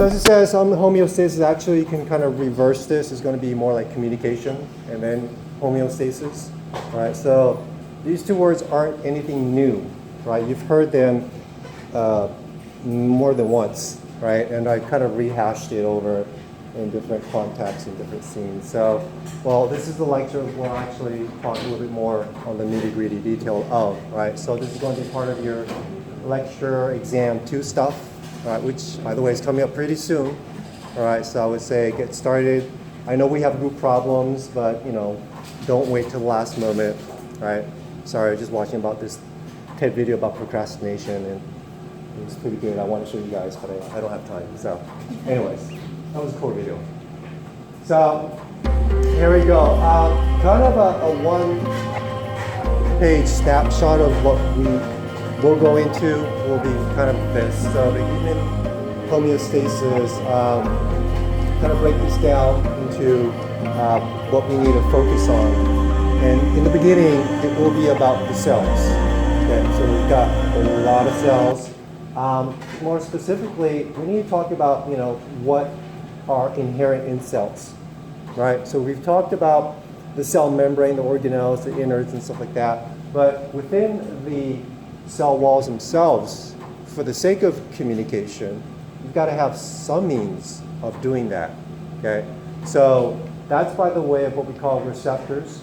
So as it says, homeostasis, actually you can kind of reverse this. It's going to be more like communication and then homeostasis, right? So these two words aren't anything new, right? You've heard them more than once, right? And I kind of rehashed it over in different contexts and different scenes. So, well, this is the lecture we'll actually talk a little bit more on the nitty-gritty detail of, right? So this is going to be part of your lecture exam 2 stuff, right, which, by the way, is coming up pretty soon. All right, so I would say get started. I know we have group problems, but, you know, don't wait till the last moment, right? Sorry, just watching about this TED video about procrastination, and it was pretty good. I want to show you guys, but I don't have time. So, anyways, that was a cool video. So, here we go. Kind of a one-page snapshot of what we will go into will be kind of this. So, the human homeostasis, kind of break this down into what we need to focus on. And in the beginning, it will be about the cells. Okay, so we've got a lot of cells. More specifically, we need to talk about, you know, what are inherent in cells, right? So we've talked about the cell membrane, the organelles, the innards, and stuff like that. But within the cell walls themselves, for the sake of communication, you've got to have some means of doing that, okay? So that's by the way of what we call receptors,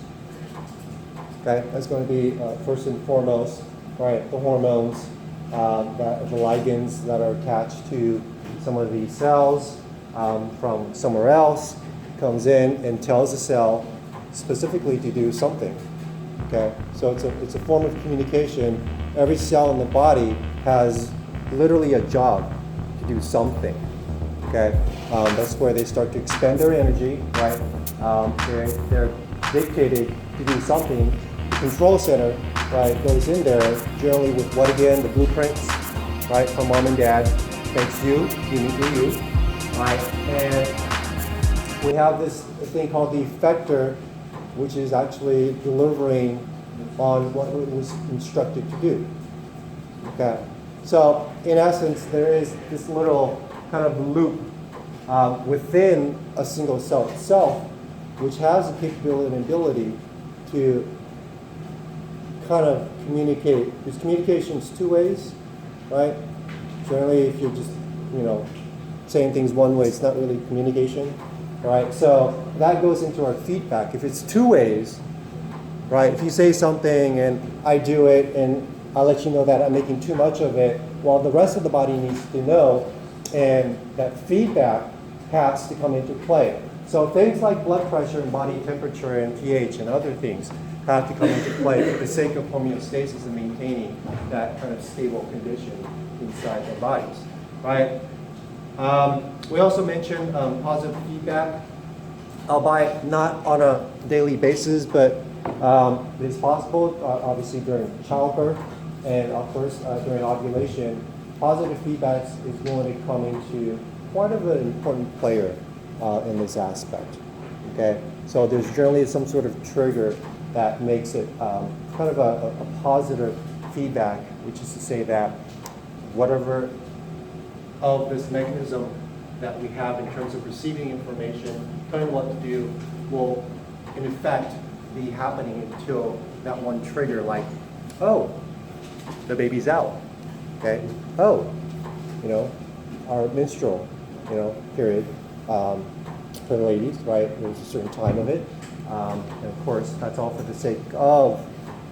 okay? That's going to be first and foremost, right, the hormones, the ligands that are attached to some of these cells from somewhere else, comes in and tells the cell specifically to do something, okay? So it's a form of communication. Every cell in the body has literally a job to do something, okay? That's where they start to expend their energy, right? They're dictated to do something. The control center, right, goes in there generally with what again? The blueprints, right, from mom and dad. Thanks you, uniquely you, right? And we have this thing called the effector, which is actually delivering on what it was instructed to do. Okay, so in essence, there is this little kind of loop within a single cell itself, which has the capability and ability to kind of communicate. Because communication's 2 ways, right? Generally, if you're just, you know, saying things one way, it's not really communication, right? So that goes into our feedback. If it's 2 ways, right? If you say something and I do it and I'll let you know that I'm making too much of it, well, the rest of the body needs to know, and that feedback has to come into play. So things like blood pressure and body temperature and pH and other things have to come into play for the sake of homeostasis and maintaining that kind of stable condition inside their bodies, right? We also mentioned positive feedback, albeit not on a daily basis, but it's possible, obviously during childbirth and of course during ovulation. Positive feedback is going to come into quite of an important player in this aspect, okay? So there's generally some sort of trigger that makes it kind of a positive feedback, which is to say that whatever of this mechanism that we have in terms of receiving information, telling what to do, will in effect be happening until that one trigger, like, oh, the baby's out, okay? Oh, you know, our menstrual, you know, period for the ladies, right? There's a certain time of it. And of course, that's all for the sake of,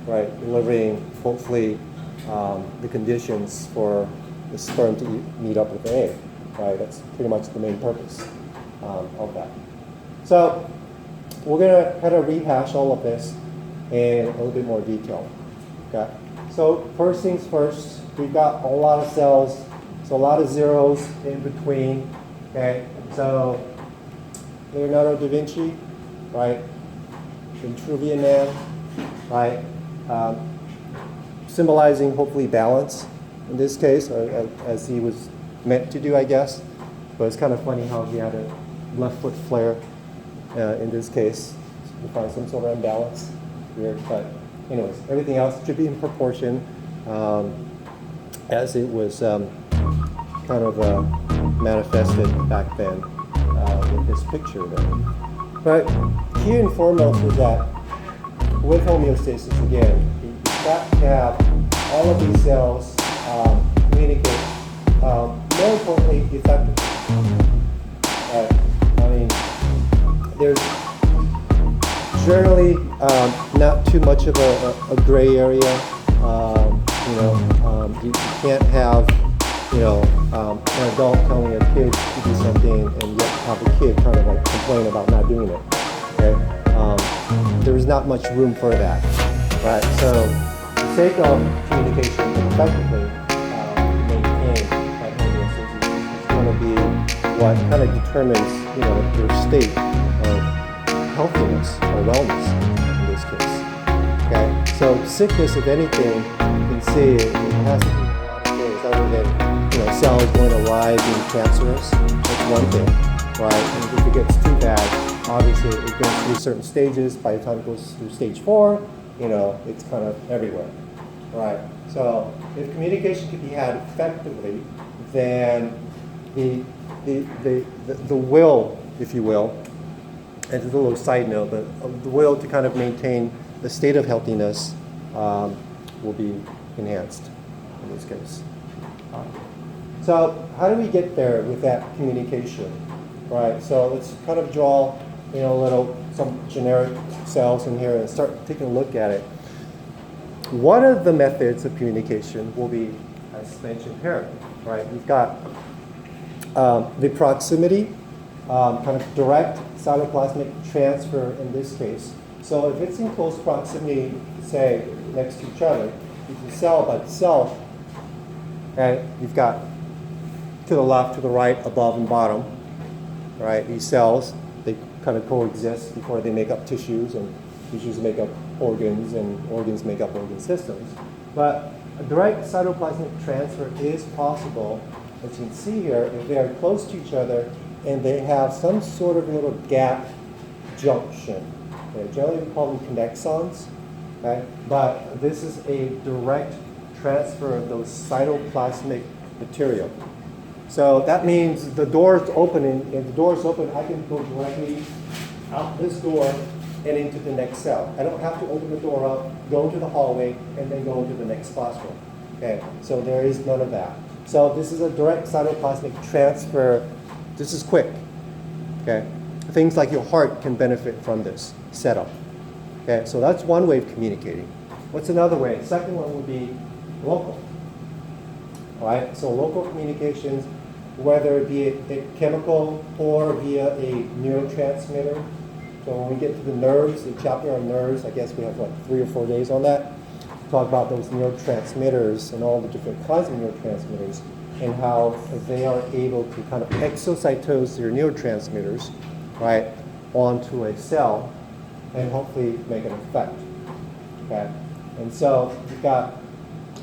right, delivering, hopefully, the conditions for the sperm to meet up with the egg, right? That's pretty much the main purpose of that. So we're going to kind of rehash all of this in a little bit more detail, okay? So first things first, we've got a lot of cells, so a lot of zeros in between, okay? So Leonardo da Vinci, right? Vitruvian Man, right? Symbolizing hopefully balance in this case, or as he was meant to do, I guess. But it's kind of funny how he had a left foot flare in this case. You find some sort of imbalance. Weird, but anyways, everything else should be in proportion as it was kind of manifested back then with this picture there. But key and foremost is that with homeostasis, again, you've got to have all of these cells communicate more importantly effectively. I mean, there's generally not too much of a gray area. You can't have an adult telling a kid to do something and yet have a kid kind of like complain about not doing it. Okay, there's not much room for that, right? So, for the sake of communication effectively, maintain that homeostasis is going to be what kind of determines your state of healthiness or wellness in this case. Okay, so sickness, if anything, you can see it has to be a lot of things other than cells going awry, being cancerous. That's one thing, right? And if it gets too bad, obviously it goes through certain stages. By the time it goes through stage 4, it's kind of everywhere, right? So if communication can be had effectively, then the will, if you will, and it's a little side note, but the will to kind of maintain the state of healthiness will be enhanced in this case. So how do we get there with that communication, right? So let's kind of draw, some generic cells in here and start taking a look at it. One of the methods of communication will be, as mentioned here, right? We've got the proximity, kind of direct cytoplasmic transfer in this case. So if it's in close proximity, say, next to each other, the cell by itself, okay, you've got to the left, to the right, above and bottom, right? These cells, they kind of coexist before they make up tissues, and tissues make up organs, and organs make up organ systems. But a direct cytoplasmic transfer is possible, as you can see here, if they are close to each other and they have some sort of little gap junction. Okay? Generally we call them connexons, okay? But this is a direct transfer of those cytoplasmic material. So that means the door is opening, and the door is open, I can go directly out this door and into the next cell. I don't have to open the door up, go into the hallway, and then go into the next classroom. Okay, so there is none of that. So this is a direct cytoplasmic transfer. This is quick. Okay, things like your heart can benefit from this setup. Okay, so that's one way of communicating. What's another way? The second one would be local. All right, so local communications, whether it be a chemical or via a neurotransmitter. So when we get to the nerves, the chapter on nerves, I guess we have like 3 or 4 days on that. Talk about those neurotransmitters and all the different kinds of neurotransmitters and how they are able to kind of exocytose their neurotransmitters, right, onto a cell and hopefully make an effect. Okay, and so you've got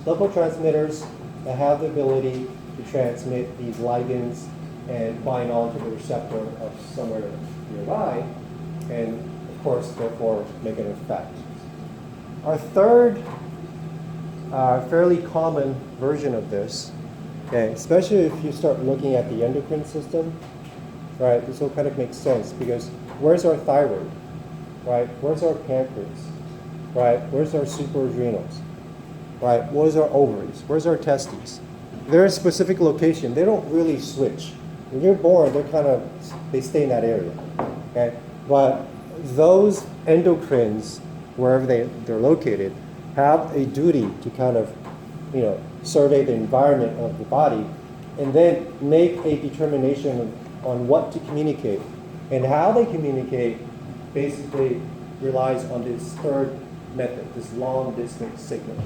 local transmitters that have the ability to transmit these ligands and bind onto the receptor of somewhere nearby, and of course, therefore, make an effect. Our third fairly common version of this, okay, especially if you start looking at the endocrine system, right, this will kind of make sense because where's our thyroid, right? Where's our pancreas, right? Where's our supraadrenals, right? Where's our ovaries? Where's our testes? They're a specific location. They don't really switch. When you're born, they stay in that area, okay? But those endocrines, wherever they're located, have a duty to kind of, survey the environment of the body and then make a determination on what to communicate. And how they communicate basically relies on this third method, this long distance signal.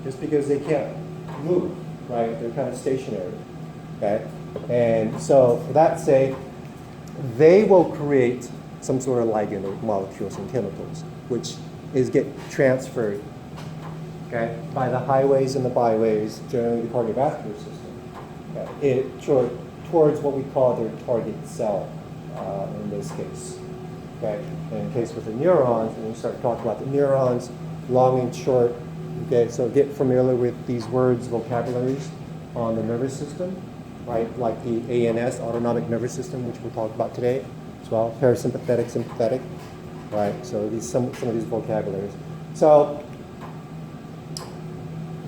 Just because they can't move, right? They're kind of stationary, okay? And so for that sake, they will create some sort of ligand or molecules and chemicals, which get transferred, okay, by the highways and the byways, generally the cardiovascular system, okay, towards what we call their target cell in this case. Okay, and in case with the neurons, when we start talking about the neurons, long and short. Okay, so get familiar with these words, vocabularies on the nervous system. right? Like the ANS, autonomic nervous system, which we'll talk about today as well, parasympathetic, sympathetic, right? So some of these vocabularies. So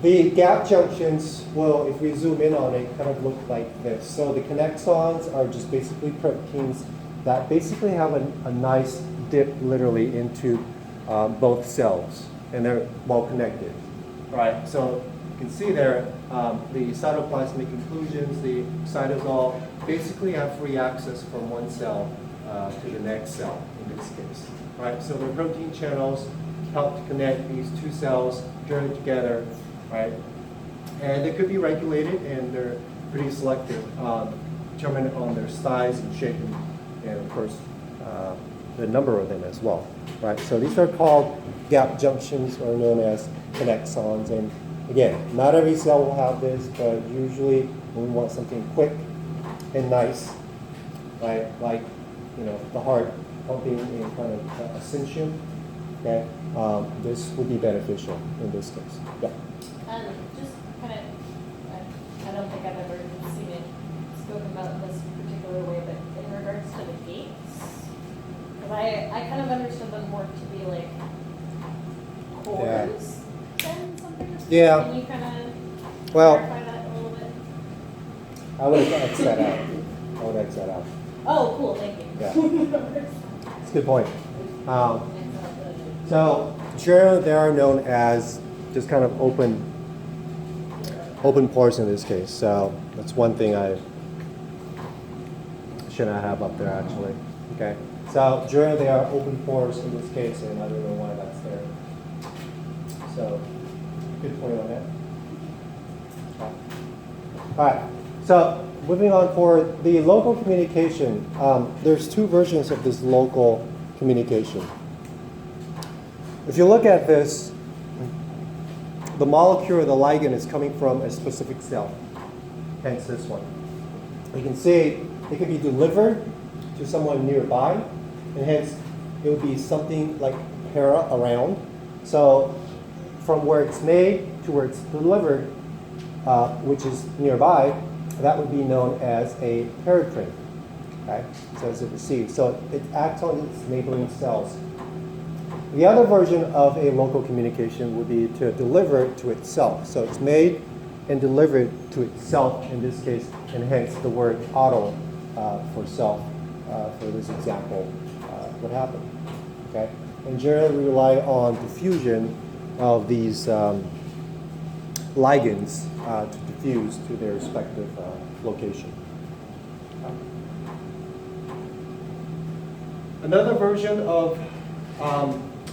the gap junctions will, if we zoom in on it, kind of look like this. So the connexons are just basically proteins that basically have a nice dip literally into both cells, and they're well connected, right? So you can see there, the cytoplasmic inclusions, the cytosol, basically have free access from one cell to the next cell in this case, right? So the protein channels help to connect these two cells, join together, right? And they could be regulated, and they're pretty selective, determined on their size and shape, and of course, the number of them as well, right? So these are called gap junctions, or known as connexons. And again, not every cell will have this, but usually when we want something quick and nice, right? Like, the heart pumping in kind of ascension, okay? This would be beneficial in this case. Yeah. Just kind of, I don't think I've ever seen it spoken about this particular way, but in regards to the gates, because I kind of understood them more to be like cores than something. Yeah. Can you kind of clarify that a little bit? I would X that out. Oh, cool, thank you. Yeah. That's a good point. So generally they are known as just kind of open pores in this case. So that's one thing I should not have up there actually. Okay. So generally they are open pores in this case, and I don't know why that's there. So good point on that. All right. So moving on for the local communication, there's two versions of this local communication. If you look at this, the molecule or the ligand is coming from a specific cell, hence this one. You can see it can be delivered to someone nearby, and hence it would be something like para around. So from where it's made to where it's delivered, which is nearby, that would be known as a paratrain. Okay, so as it receives. So it acts on its neighboring cells. The other version of a local communication would be to deliver it to itself. So it's made and delivered to itself in this case, and hence the word auto for self for this example would happen. Okay, and generally we rely on diffusion of these ligands to diffuse to their respective location. Another version of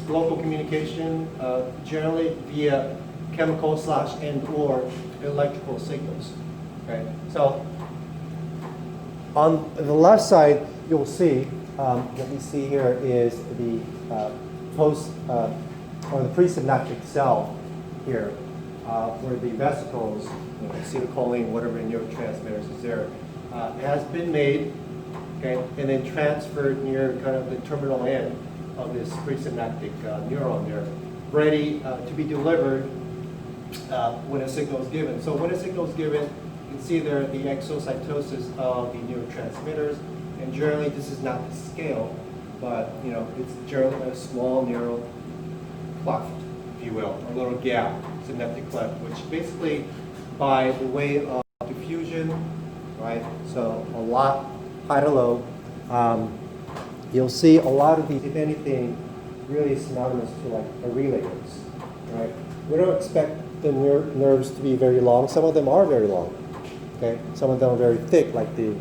local communication, generally via chemical / and/or electrical signals. Okay, so on the left side, you'll see what we see here is the or the presynaptic cell here, where the vesicles, acetylcholine, whatever neurotransmitters is there, has been made, okay, and then transferred near kind of the terminal end of this presynaptic neuron there, ready to be delivered when a signal is given. So when a signal is given, you can see there the exocytosis of the neurotransmitters, and generally this is not the scale, but it's generally a small neural cleft, if you will, a little gap, synaptic cleft, which basically by the way of diffusion, right? So a lot high to low. You'll see a lot of these, if anything, really synonymous to like areolators, right? We don't expect the nerves to be very long. Some of them are very long, okay? Some of them are very thick, like the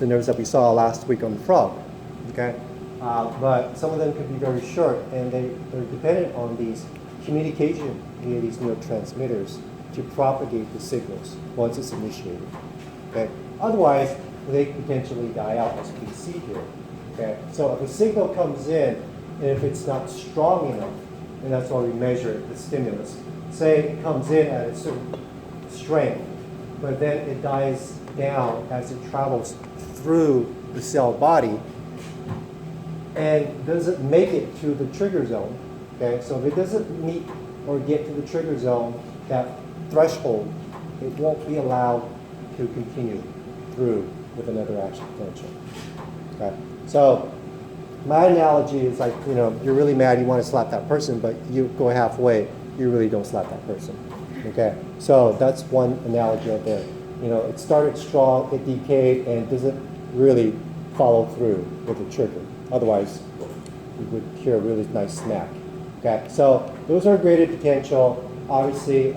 nerves that we saw last week on the frog, okay? But some of them can be very short, and they're dependent on these communication via these neurotransmitters to propagate the signals once it's initiated, okay? Otherwise, they potentially die out, as you can see here. Okay, so if a signal comes in, and if it's not strong enough, and that's why we measure the stimulus. Say it comes in at a certain strength, but then it dies down as it travels through the cell body, and doesn't make it to the trigger zone. Okay, so if it doesn't meet or get to the trigger zone, that threshold, it won't be allowed to continue through with another action potential. Okay? So my analogy is like, you're really mad, you want to slap that person, but you go halfway, you really don't slap that person. Okay? So that's one analogy out there. It started strong, it decayed, and doesn't really follow through with the trigger. Otherwise, you would hear a really nice smack. Okay? So those are graded potential. Obviously,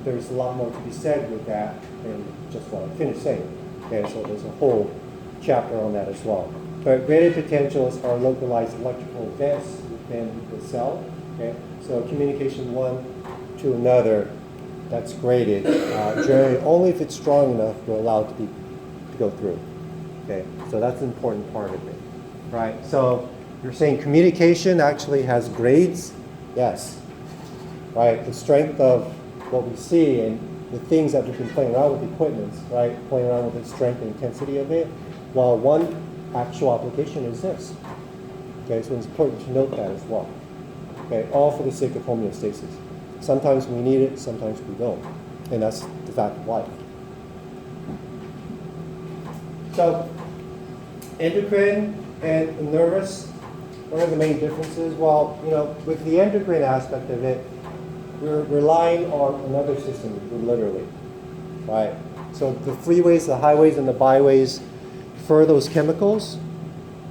there's a lot more to be said with that than just what I finished saying. Okay? So there's a whole chapter on that as well. But graded potentials are localized electrical events within the cell. Okay? So communication one to another, that's graded. Generally, only if it's strong enough, we're allowed to go through. Okay? So that's an important part of it. Right? So you're saying communication actually has grades? Yes. Right? The strength of what we see and the things that we've been playing around with equipments, right? Playing around with the strength and intensity of it. Well, one actual application is this. Okay, so it's important to note that as well. Okay, all for the sake of homeostasis. Sometimes we need it, sometimes we don't. And that's the fact of life. So, endocrine and nervous, what are the main differences? Well, with the endocrine aspect of it, we're relying on another system, literally, right? So the freeways, the highways, and the byways for those chemicals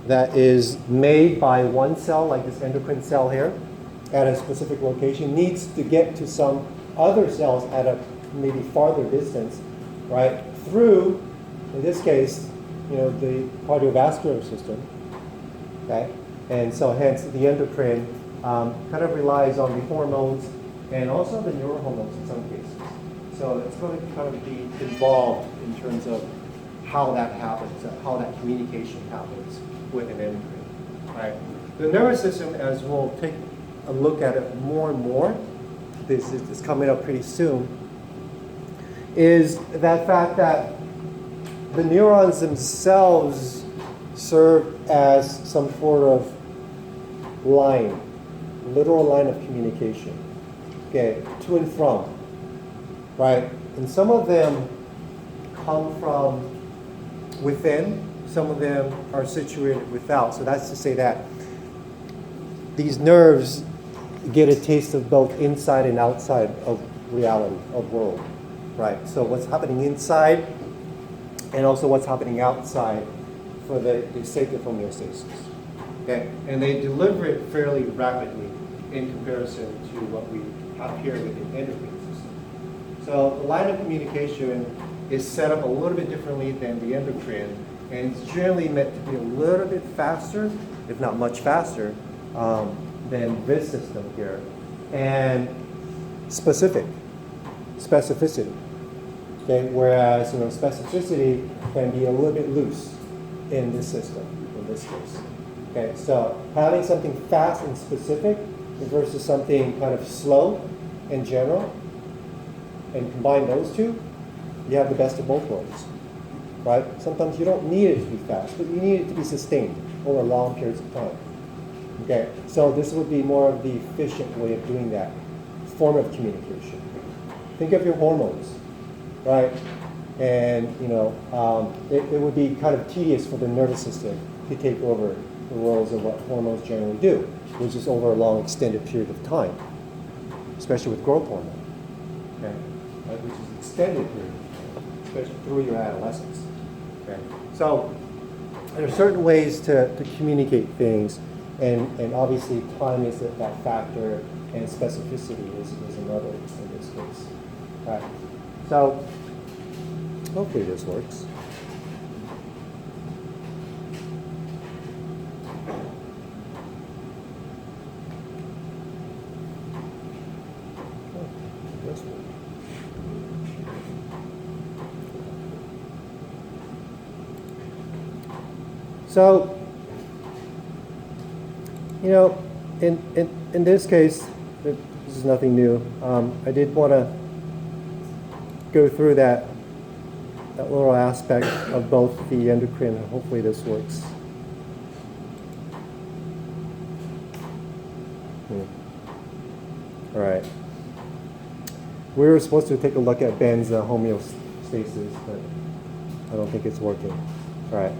that is made by one cell, like this endocrine cell here, at a specific location, needs to get to some other cells at a maybe farther distance, right? Through, in this case, the cardiovascular system, okay? And so hence the endocrine kind of relies on the hormones and also the neurohormones in some cases. So it's going to kind of be involved in terms of how that happens, how that communication happens with an endocrine, right? The nervous system, as we'll take a look at it more and more, this is coming up pretty soon, is that fact that the neurons themselves serve as some sort of line, literal line of communication, okay, to and from, right? And some of them come from within, some of them are situated without. So that's to say that these nerves get a taste of both inside and outside of reality, of world, right? So what's happening inside and also what's happening outside for the sake of homeostasis. Okay? And they deliver it fairly rapidly in comparison to what we have here with the endocrine system. So the line of communication is set up a little bit differently than the endocrine, and it's generally meant to be a little bit faster, if not much faster, than this system here, and specificity. Okay, whereas specificity can be a little bit loose in this system, in this case. Okay, so having something fast and specific versus something kind of slow and general, and combine those two, you have the best of both worlds, right? Sometimes you don't need it to be fast, but you need it to be sustained over long periods of time. Okay, so this would be more of the efficient way of doing that form of communication. Think of your hormones, right? And it would be kind of tedious for the nervous system to take over the roles of what hormones generally do, which is over a long extended period of time, especially with growth hormone, okay? Right? Which is extended period of time, especially through your adolescence. Okay? So there are certain ways to communicate things, and obviously time is that factor, and specificity is another in this case. All right. So hopefully this works. So, in this case, this is nothing new. I did want to go through that little aspect of both the endocrine, and hopefully this works. All right. We were supposed to take a look at Ben's homeostasis, but I don't think it's working. All right.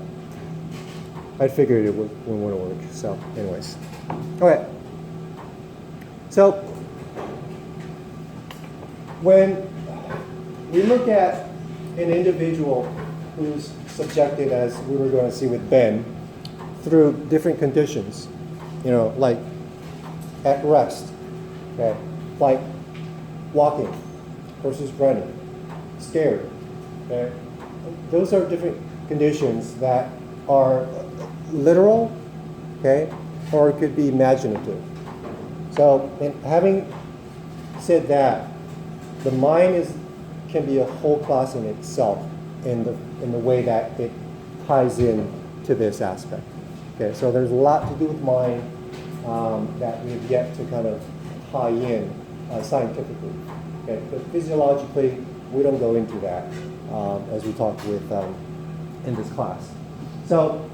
I figured it wouldn't work. So, anyways. Okay. So, when we look at an individual who's subjected, as we were going to see with Ben, through different conditions, like at rest, okay, like walking versus running, scared, okay, those are different conditions that are literal, okay, or it could be imaginative. So, in having said that, the mind can be a whole class in itself in the way that it ties in to this aspect. Okay, so there's a lot to do with mind that we've yet to kind of tie in scientifically. Okay, but physiologically, we don't go into that as we talk with in this class. So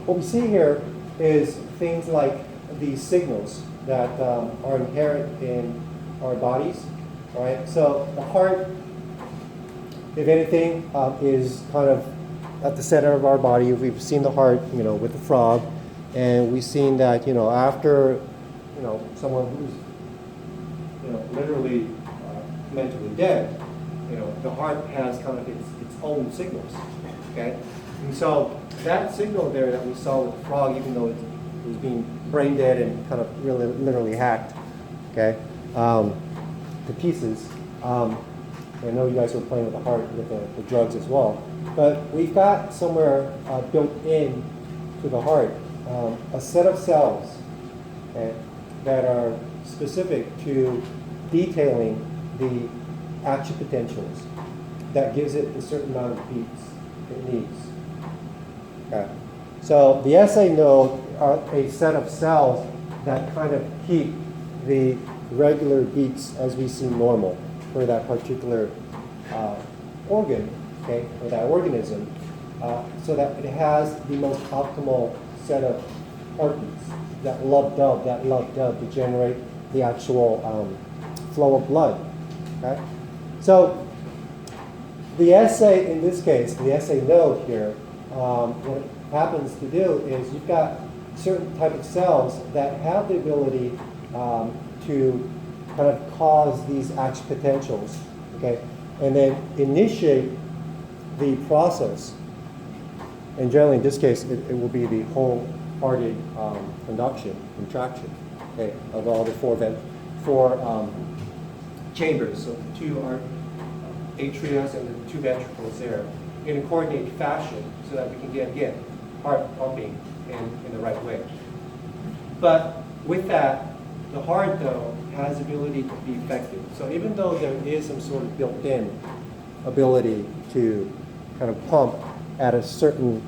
what we see here is things like these signals that are inherent in our bodies. All right, so the heart, if anything, is kind of at the center of our body. We've seen the heart, with the frog, and we've seen that, after, someone who's, literally mentally dead, the heart has kind of its own signals, okay? And so that signal there that we saw with the frog, even though it was being brain dead and kind of really literally hacked, okay, to pieces. I know you guys were playing with the heart with the drugs as well, but we've got somewhere built in to the heart a set of cells, okay, that are specific to detailing the action potentials that gives it a certain amount of beats it needs. Okay. So the SA node are a set of cells that kind of keep the regular beats as we see normal for that particular organ, okay, or that organism, so that it has the most optimal set of heartbeats, that love-dub to generate the actual flow of blood. Okay? So the SA, in this case, the SA node here, what it happens to do is you've got certain type of cells that have the ability to kind of cause these action potentials, okay, and then initiate the process. And generally, in this case, it will be the wholehearted conduction, contraction, okay, of all the four chambers. So the two are atria and the two ventricles there in a coordinated fashion, so that we can get again heart pumping in the right way. But with that, the heart, though, has the ability to be effective. So even though there is some sort of built-in ability to kind of pump at a certain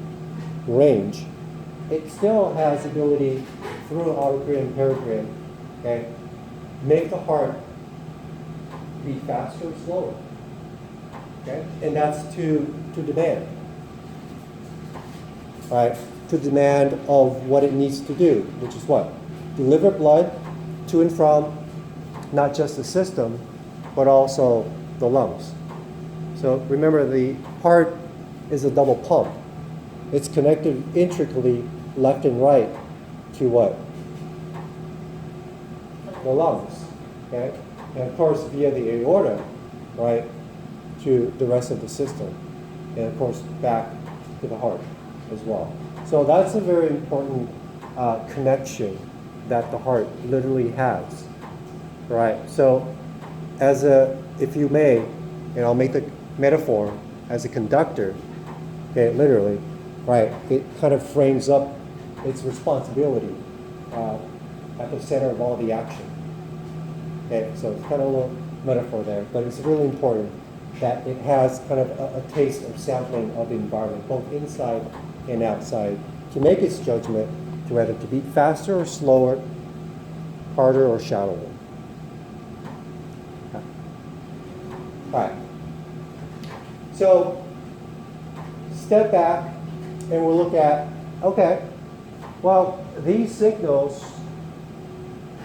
range, it still has the ability through autocrine and pericrine, okay, make the heart beat faster or slower. Okay? And that's to demand. Right? To demand of what it needs to do, which is what? Deliver blood to and from not just the system, but also the lungs. So remember, the heart is a double pump. It's connected intricately left and right to what? The lungs. Okay? And of course via the aorta, right, to the rest of the system. And of course back to the heart as well. So that's a very important connection that the heart literally has. Right? So if you may, and I'll make the metaphor as a conductor, okay, literally, right, it kind of frames up its responsibility at the center of all the action. Okay, so it's kind of a little metaphor there, but it's really important that it has kind of a taste of sampling of the environment, both inside and outside, to make its judgment to whether to beat faster or slower, harder or shallower. Okay. All right. So step back and we'll look at, okay, well, these signals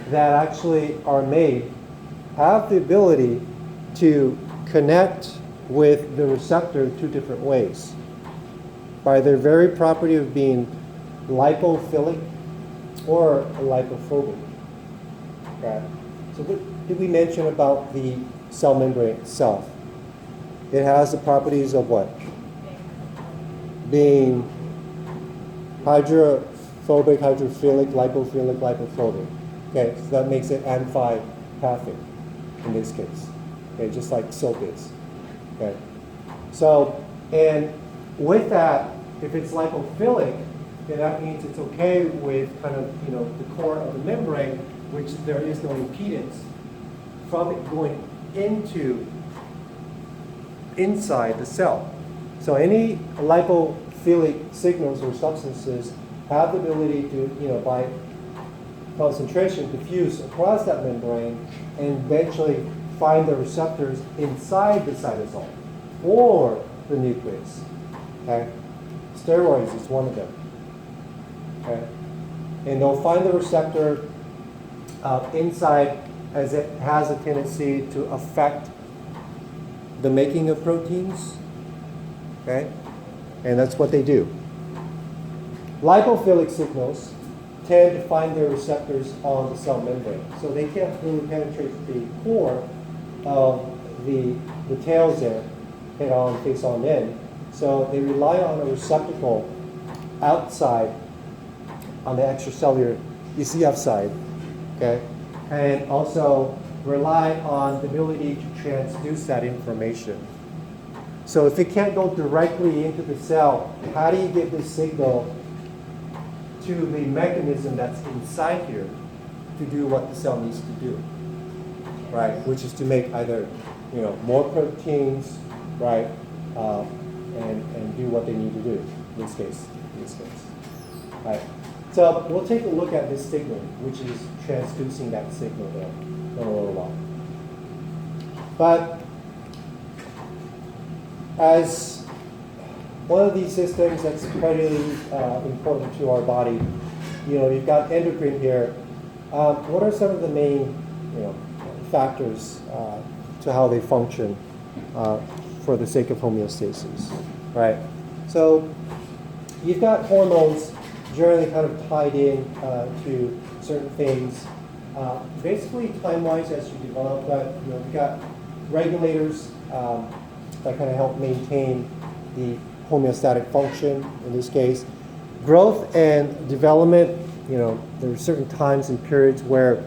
that actually are made have the ability to connect with the receptor two different ways. By their very property of being lipophilic or lipophobic. Okay. So what did we mention about the cell membrane itself? It has the properties of what? Being hydrophobic, hydrophilic, lipophobic. Okay, so that makes it amphipathic in this case. Okay, just like soap is. Okay. So, and with that, if it's lipophilic, then that means it's okay with kind of, the core of the membrane, which there is no impedance from it going inside the cell. So any lipophilic signals or substances have the ability to, by concentration, diffuse across that membrane and eventually find the receptors inside the cytosol or the nucleus. Okay? Steroids is one of them. Okay? And they'll find the receptor inside, as it has a tendency to affect the making of proteins. Okay? And that's what they do. Lipophilic signals tend to find their receptors on the cell membrane. So they can't really penetrate the core of the tails there, head on, face on in. So they rely on a receptacle outside on the extracellular ECF side, okay? And also rely on the ability to transduce that information. So if it can't go directly into the cell, how do you give this signal to the mechanism that's inside here to do what the cell needs to do, right? Which is to make either, more proteins, right, and do what they need to do in this case, right? So we'll take a look at this signal, which is transducing that signal there in a little while. But as one of these systems that's pretty important to our body, you've got endocrine here. What are some of the main, factors to how they function for the sake of homeostasis, right? So you've got hormones generally kind of tied in to certain things. Basically, time-wise, as you develop, but you've got regulators that kind of help maintain the homeostatic function in this case. Growth and development, there are certain times and periods where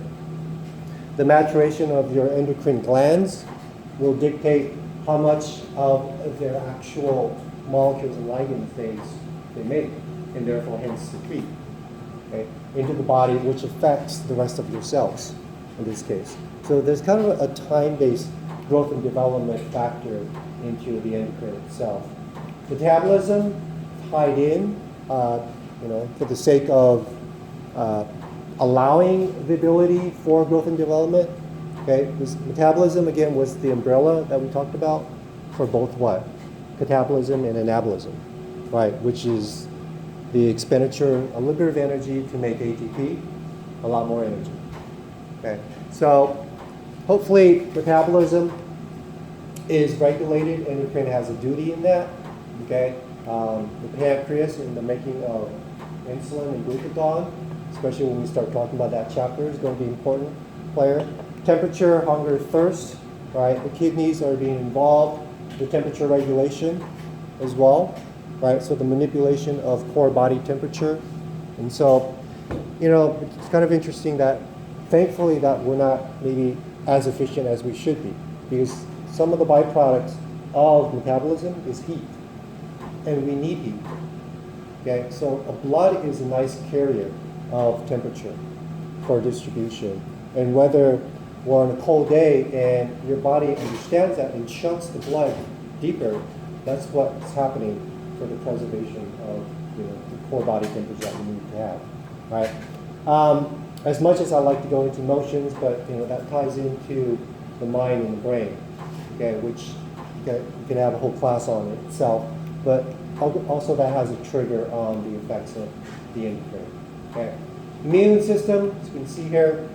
the maturation of your endocrine glands will dictate how much of their actual molecules and ligands they make, and therefore hence secrete, okay, into the body, which affects the rest of your cells in this case. So there's kind of a time-based growth and development factor into the endocrine itself. Metabolism tied in, for the sake of allowing the ability for growth and development. Okay, this metabolism again was the umbrella that we talked about for both what? Catabolism and anabolism, right? Which is the expenditure, a little bit of energy to make ATP, a lot more energy. Okay, so hopefully metabolism is regulated. Endocrine has a duty in that. Okay, the pancreas in the making of insulin and glucagon, especially when we start talking about that chapter, is going to be an important player. Temperature, hunger, thirst, right? The kidneys are being involved. The temperature regulation as well, right? So the manipulation of core body temperature. And so, it's kind of interesting that thankfully that we're not maybe as efficient as we should be, because some of the byproducts of metabolism is heat, and we need heat. Okay, so blood is a nice carrier of temperature for distribution, and whether we're on a cold day and your body understands that and shuts the blood deeper, that's what's happening for the preservation of the core body temperature that we need to have, right? As much as I like to go into emotions, but that ties into the mind and the brain, okay, which you can have a whole class on it itself, but also that has a trigger on the effects of the endocrine. Okay. Immune system, as you can see here,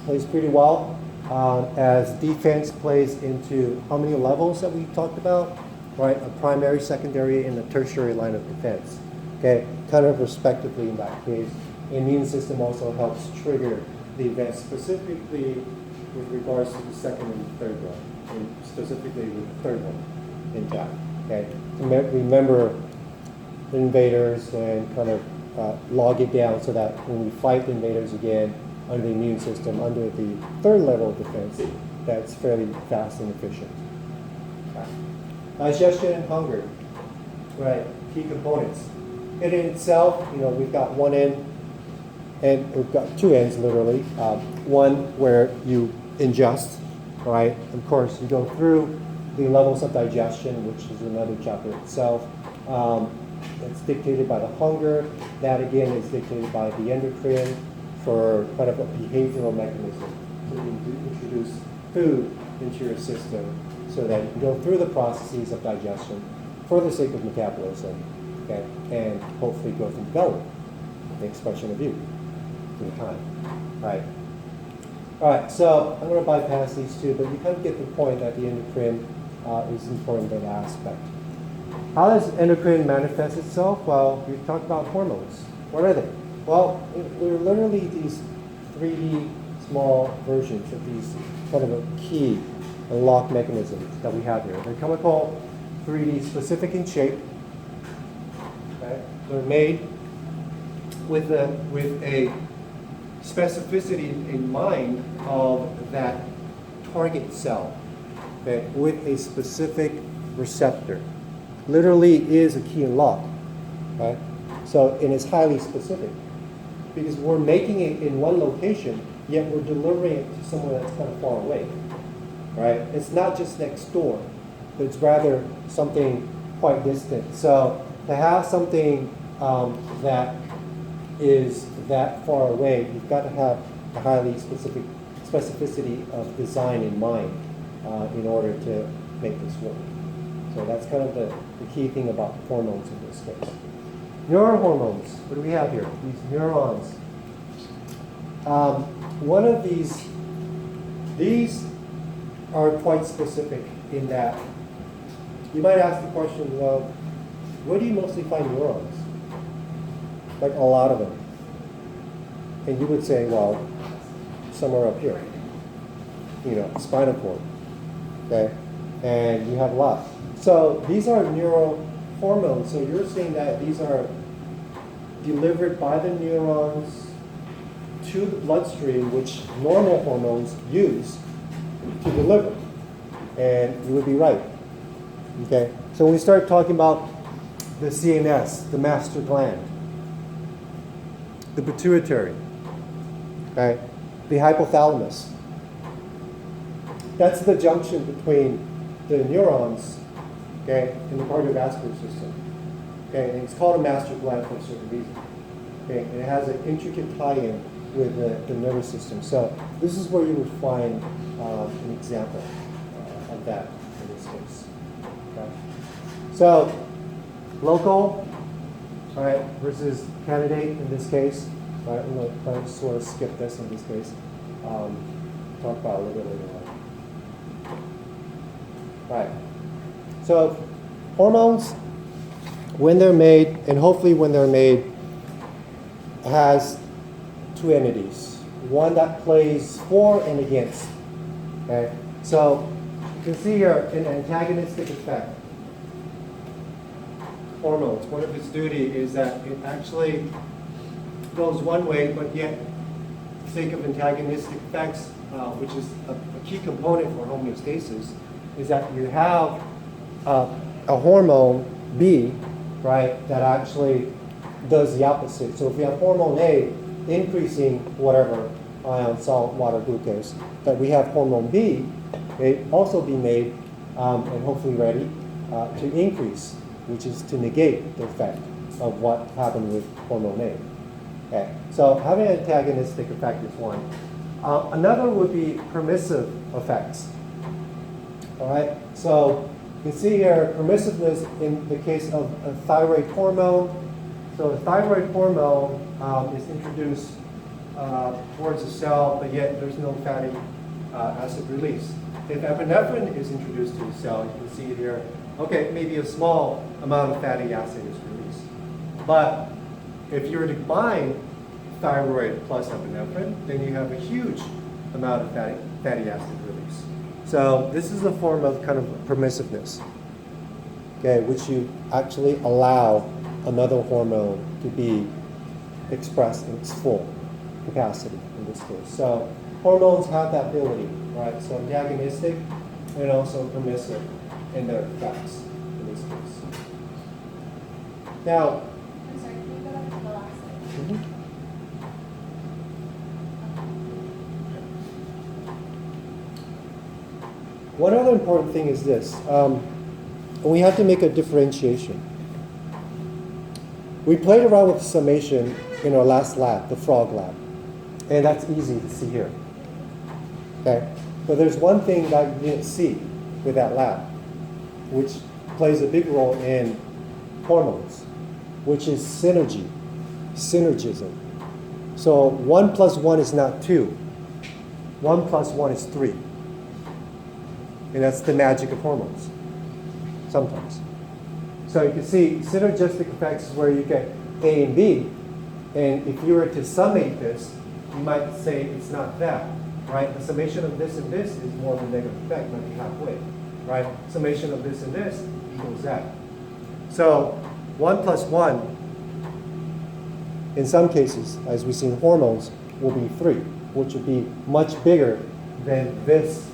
plays pretty well. as defense plays into how many levels that we talked about, right? A primary, secondary, and a tertiary line of defense. Okay, kind of respectively in that case. Immune system also helps trigger the event specifically with regards to the second and the third one, and specifically with the third one intact. Okay, so remember the invaders and kind of log it down so that when we fight the invaders again under the immune system, under the third level of defense, that's fairly fast and efficient. Okay. Digestion and hunger, right? Key components. And in itself, we've got one end, and we've got two ends literally. One where you ingest, right? Of course, you go through the levels of digestion, which is another chapter itself. It's dictated by the hunger. That again is dictated by the endocrine for kind of a behavioral mechanism. So you introduce food into your system so that you can go through the processes of digestion for the sake of metabolism, okay, and hopefully growth and development, the expression of you through time, right? All right, so I'm going to bypass these two, but you kind of get the point that the endocrine is important in that aspect. How does endocrine manifest itself? Well, we've talked about hormones. What are they? Well, they're literally these 3D small versions of these kind of a key and lock mechanisms that we have here. They're chemical 3D specific in shape. Okay? They're made with a specificity in mind of that target cell, okay, with a specific receptor. Literally is a key and lock, right? So, and it's highly specific because we're making it in one location, yet we're delivering it to someone that's kind of far away, right? It's not just next door, but it's rather something quite distant. So to have something that is that far away, you've got to have a highly specificity of design in mind in order to make this work. So that's kind of the key thing about hormones in this case. Neurohormones, what do we have here? These neurons. One of these are quite specific in that you might ask the question, well, where do you mostly find neurons? Like a lot of them. And you would say, well, somewhere up here. Spinal cord. Okay? And you have a lot. So these are neurohormones. So you're saying that these are delivered by the neurons to the bloodstream, which normal hormones use to deliver. And you would be right. Okay? So when we start talking about the CNS, the master gland, the pituitary, okay, the hypothalamus, that's the junction between the neurons, okay, and the cardiovascular system. Okay, and it's called a master gland for a certain reason. Okay, and it has an intricate tie-in with the nervous system. So this is where you would find an example of that in this case. Okay. So local, all right, versus candidate in this case. All right, I'm going to kind of sort of skip this in this case. Talk about it a little bit later on. All right. So hormones, when they're made, and hopefully when they're made, has two entities. One that plays for and against. Okay? So you can see here an antagonistic effect. Hormones, one of its duty is that it actually goes one way, but yet for the sake of antagonistic effects, which is a key component for homeostasis, is that you have a hormone B, right, that actually does the opposite. So if you have hormone A increasing whatever, ion, salt, water, glucose, that we have hormone B, it also be made and hopefully ready to increase, which is to negate the effect of what happened with hormone A. Okay, so having an antagonistic effect is one. Another would be permissive effects. All right, so you can see here permissiveness in the case of a thyroid hormone. So a thyroid hormone is introduced towards the cell, but yet there's no fatty acid release. If epinephrine is introduced to the cell, you can see it here. Okay, maybe a small amount of fatty acid is released. But if you were to combine thyroid plus epinephrine, then you have a huge amount of fatty acid release. So this is a form of kind of permissiveness, okay, which you actually allow another hormone to be expressed in its full capacity in this case. So hormones have that ability, right? So antagonistic and also permissive in their effects in this case. Now, I'm sorry, can you go back to the last slide? One other important thing is this. We have to make a differentiation. We played around with summation in our last lab, the frog lab. And that's easy to see here. Okay? But there's one thing that you didn't see with that lab, which plays a big role in hormones, which is synergy, synergism. So 1 plus 1 is not 2. 1 plus 1 is 3. And that's the magic of hormones, sometimes. So you can see synergistic effects is where you get A and B. And if you were to summate this, you might say it's not that, right? The summation of this and this is more of a negative effect, might be halfway, right? Summation of this and this equals that. So 1 plus 1, in some cases, as we see in hormones, will be 3, which would be much bigger than this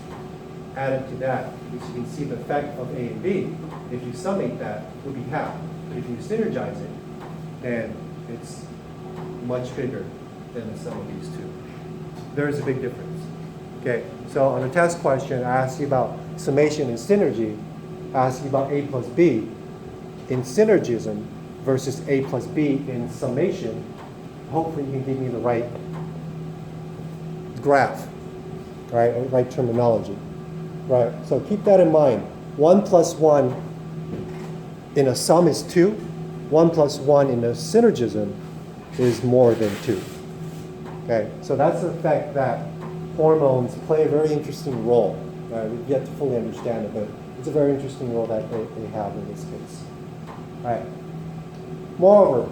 added to that, which you can see the effect of A and B. If you summate that, would be half. But if you synergize it, then it's much bigger than the sum of these two. There is a big difference. Okay, so on a test question, I asked you about summation and synergy. I asked you about A plus B in synergism versus A plus B in summation. Hopefully you can give me the right graph, right terminology. Right, so keep that in mind. 1 plus 1 in a sum is 2. 1 plus 1 in a synergism is more than 2. Okay, so that's the effect that hormones play a very interesting role. We've yet to fully understand it, but it's a very interesting role that they have in this case. All right. Moreover,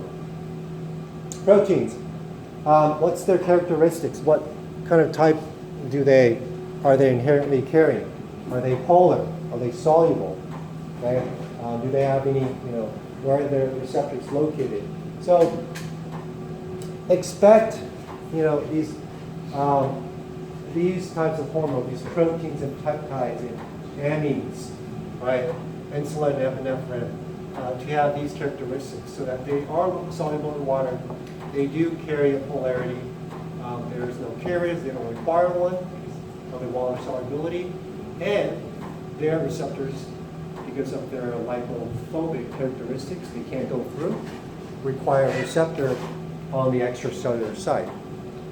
proteins. What's their characteristics? What kind of type are they inherently carrying? Are they polar? Are they soluble? Okay? Do they have any, where are their receptors located? So expect, these types of hormones, these proteins and peptides and amines, right? Insulin, epinephrine, to have these characteristics so that they are soluble in water. They do carry a polarity. There is no carriers. They don't require one because of the water solubility. And their receptors, because of their lipophobic characteristics, they can't go through, require a receptor on the extracellular side,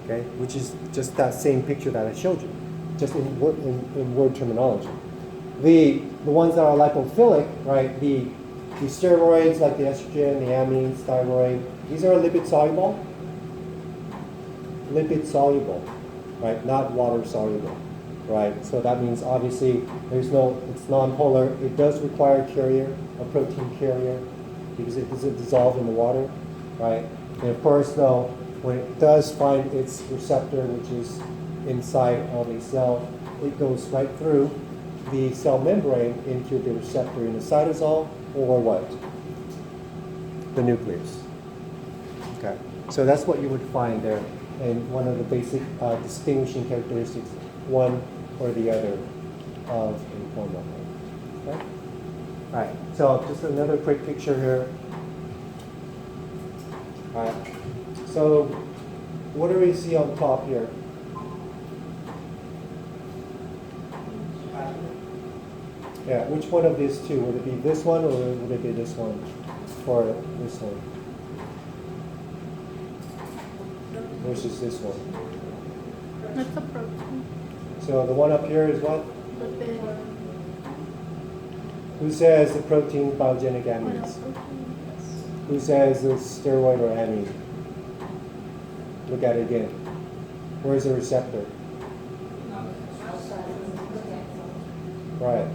okay? Which is just that same picture that I showed you, just in word terminology. The ones that are lipophilic, right? The steroids like the estrogen, the amines, thyroid, these are lipid soluble. Lipid soluble, right? Not water soluble. Right, so that means obviously it's non-polar. It does require a carrier, a protein carrier, because it doesn't dissolve in the water, right? And of course, though, when it does find its receptor, which is inside of a cell, it goes right through the cell membrane into the receptor in the cytosol or what? The nucleus. Okay, so that's what you would find there, and one of the basic distinguishing characteristics, one or the other of a hormone. Okay? All right, so just another quick picture here. All right, so what do we see on top here? Yeah, which one of these two? Would it be this one or would it be this one or this one? Versus this one. That's a protein. So the one up here is what? Lipid. Who says the protein biogenic amines? Who says the steroid or amine? Look at it again. Where's the receptor? Right.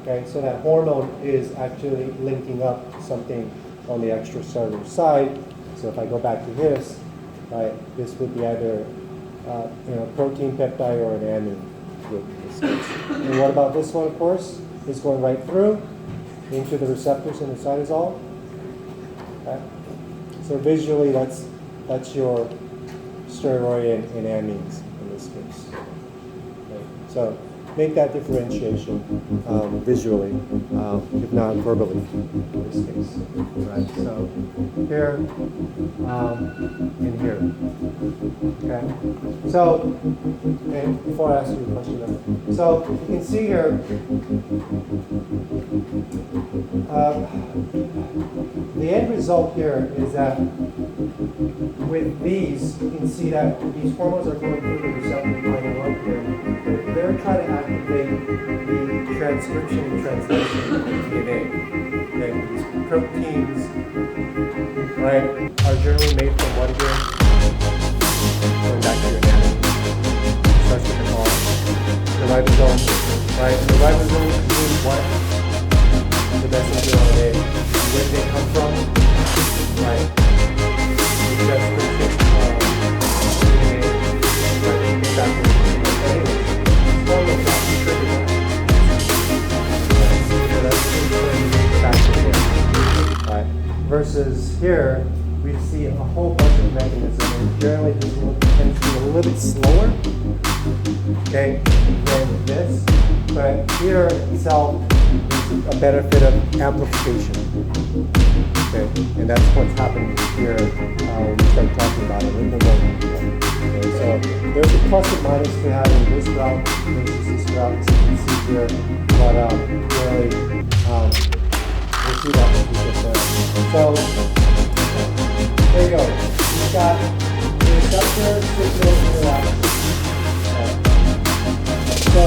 Okay, so that hormone is actually linking up something on the extracellular side. So if I go back to this, right, this would be either protein peptide or an amine with this case. And what about this one, of course? It's going right through into the receptors in the cytosol. Okay. So visually, that's your steroid and amines in this case. Okay. So make that differentiation visually, if not verbally, in this case. Right. So here and here. Okay. So, and before I ask you a question, so you can see here. The end result here is that with these, you can see that these hormones are going through the receptor binding on here. They're trying to activate the transcription and translation of DNA. Okay, these proteins, right, are generally made from what again? Going back to your anatomy. Starts with an R. The ribosome, right? And the ribosome includes what? The messenger RNA. Where they come from? Right. The transcription DNA. Right. Back to Right. Versus here, we see a whole bunch of mechanisms, and generally these tend to be a little bit slower, okay, than this. But here itself is a benefit of amplification, okay, and that's what's happening here when we start talking about it a little bit more. Okay, so there's a plus and minus to having this route versus this route, as you can see here, but really, we'll see that when we get there. So, there you go. You've got the receptor signal interaction. So,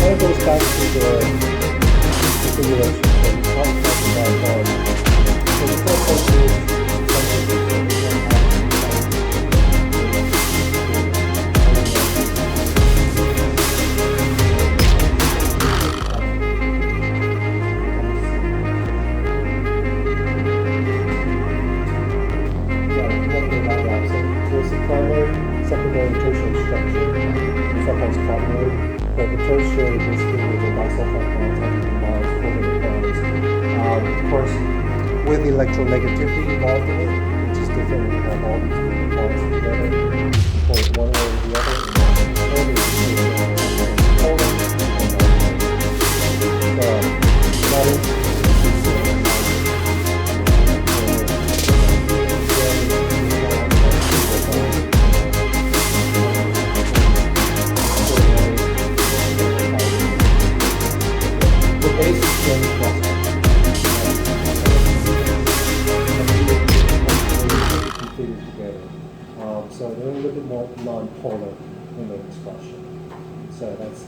it goes back to the configuration. So we talked about so the first one is there's the primary, secondary, and tertiary structure. Sometimes primary. But the tertiary basically with the disulfide bonds, hydrogen bonds, covalent bonds. Of course, with electronegativity involved in it, which is different when you have all these different bonds together, point one way or the other. So they're a little bit more non-polar in their expression. So that's